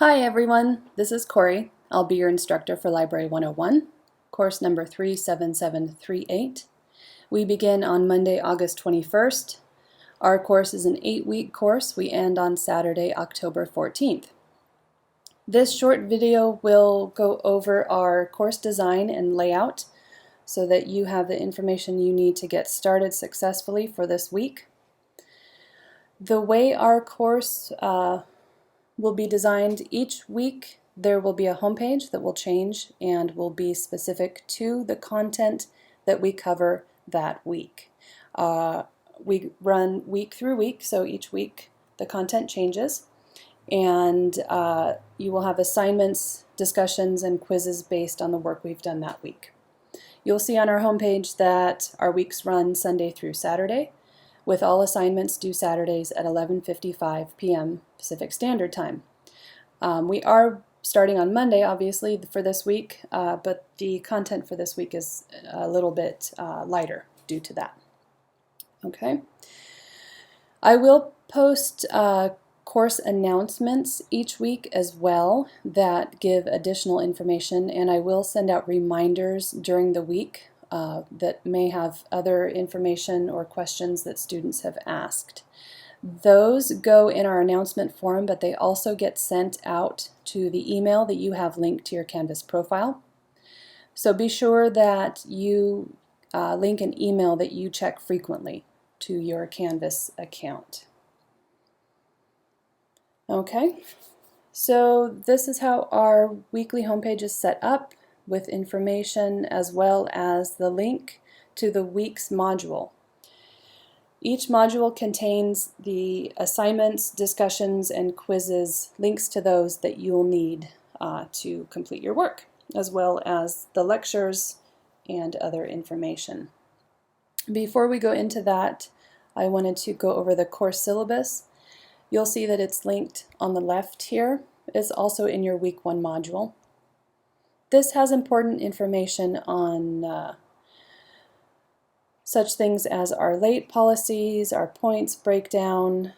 Hi everyone, this is Corey. I'll be your instructor for Library 101, course number 37738. We begin on Monday, August 21st. Our course is an 8-week course. We end on Saturday, October 14th. This short video will go over our course design and layout so that you have the information you need to get started successfully for this week. The way our course will be designed each week, there will be a homepage that will change and will be specific to the content that we cover that week. We run week through week, so each week the content changes, and you will have assignments, discussions, and quizzes based on the work we've done that week. You'll see on our homepage that our weeks run Sunday through Saturday, with all assignments due Saturdays at 11:55 p.m. Pacific Standard Time. We are starting on Monday, obviously, for this week, but the content for this week is a little bit lighter due to that. Okay. I will post course announcements each week as well that give additional information, and I will send out reminders during the week that may have other information or questions that students have asked. Those go in our announcement form, but they also get sent out to the email that you have linked to your Canvas profile. So be sure that you link an email that you check frequently to your Canvas account. Okay, so this is how our weekly homepage is set up, with information as well as the link to the week's module. Each module contains the assignments, discussions, and quizzes, links to those that you'll need to complete your work, as well as the lectures and other information. Before we go into that, I wanted to go over the course syllabus. You'll see that it's linked on the left here. It's also in your Week 1 module. This has important information on such things as our late policies, our points breakdown,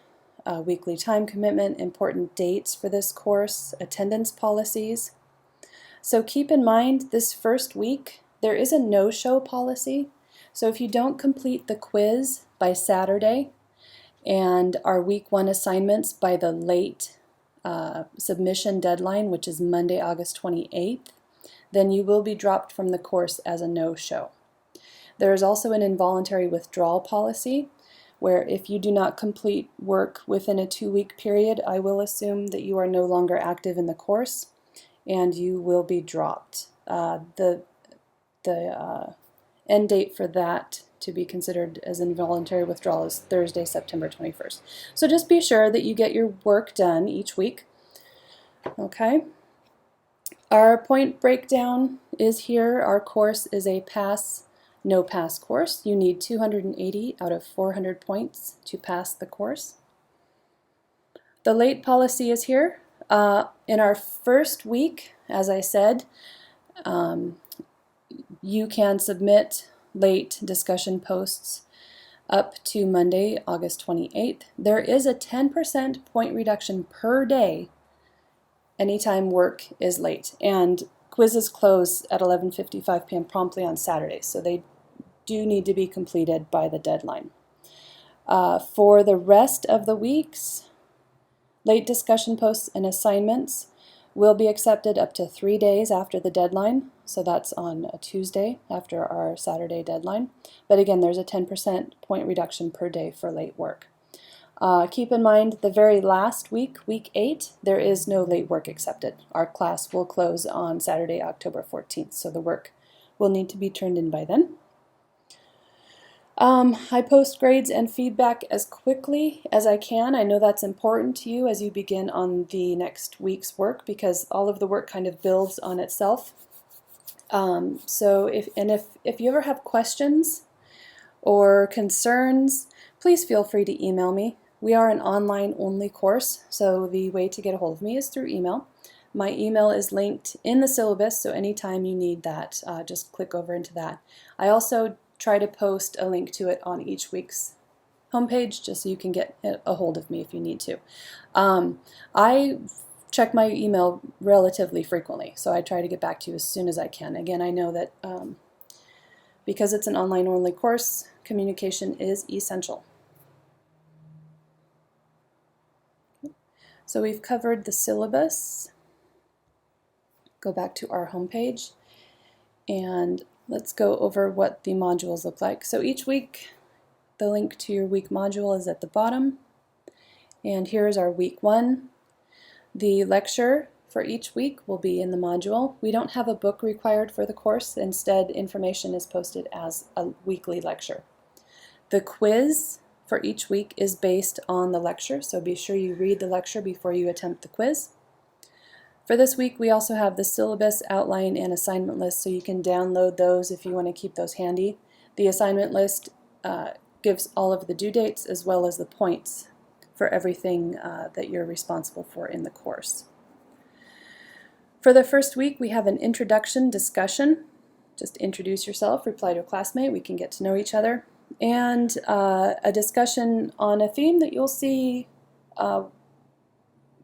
weekly time commitment, important dates for this course, attendance policies. So keep in mind, this first week there is a no-show policy. So if you don't complete the quiz by Saturday and our Week 1 assignments by the late submission deadline, which is Monday, August 28th, then you will be dropped from the course as a no-show. There is also an involuntary withdrawal policy, where if you do not complete work within a 2-week period, I will assume that you are no longer active in the course and you will be dropped. The end date for that to be considered as involuntary withdrawal is Thursday, September 21st. So just be sure that you get your work done each week. Okay. Our point breakdown is here. Our course is a pass, no pass course. You need 280 out of 400 points to pass the course. The late policy is here. In our first week, as I said, you can submit late discussion posts up to Monday, August 28th. There is a 10% point reduction per day anytime work is late, and quizzes close at 11:55 p.m. promptly on Saturdays, so they do need to be completed by the deadline. For the rest of the weeks, late discussion posts and assignments will be accepted up to 3 days after the deadline, so that's on a Tuesday after our Saturday deadline. But again, there's a 10% point reduction per day for late work. Keep in mind, the very last week, week 8, there is no late work accepted. Our class will close on Saturday, October 14th, so the work will need to be turned in by then. I post grades and feedback as quickly as I can. I know that's important to you as you begin on the next week's work, because all of the work kind of builds on itself. So if you ever have questions or concerns, please feel free to email me. We are an online-only course, so the way to get a hold of me is through email. My email is linked in the syllabus, so anytime you need that, just click over into that. I also try to post a link to it on each week's homepage, just so you can get a hold of me if you need to. I check my email relatively frequently, so I try to get back to you as soon as I can. Again, I know that because it's an online-only course, communication is essential. So we've covered the syllabus. Go back to our homepage, and let's go over what the modules look like. So each week, the link to your week module is at the bottom, and here's our week 1. The lecture for each week will be in the module. We don't have a book required for the course. Instead, information is posted as a weekly lecture. The quiz for each week is based on the lecture, so be sure you read the lecture before you attempt the quiz. For this week, we also have the syllabus, outline, and assignment list, so you can download those if you want to keep those handy. The assignment list gives all of the due dates as well as the points for everything that you're responsible for in the course. For the first week, we have an introduction discussion. Just introduce yourself, reply to a classmate, we can get to know each other, and a discussion on a theme that you'll see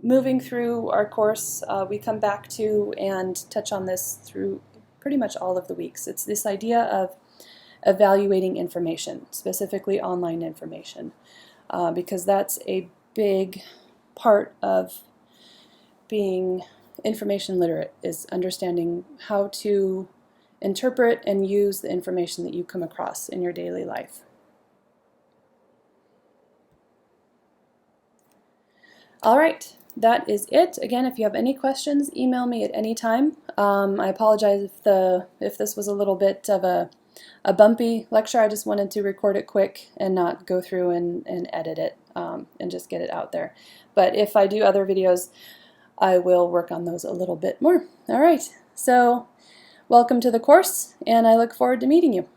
moving through our course. We come back to and touch on this through pretty much all of the weeks. It's this idea of evaluating information, specifically online information, because that's a big part of being information literate, is understanding how to interpret and use the information that you come across in your daily life. All right, that is it. Again, if you have any questions, email me at any time. I apologize if this was a little bit of a bumpy lecture. I just wanted to record it quick and not go through and edit it and just get it out there. But if I do other videos, I will work on those a little bit more. All right, so welcome to the course, and I look forward to meeting you.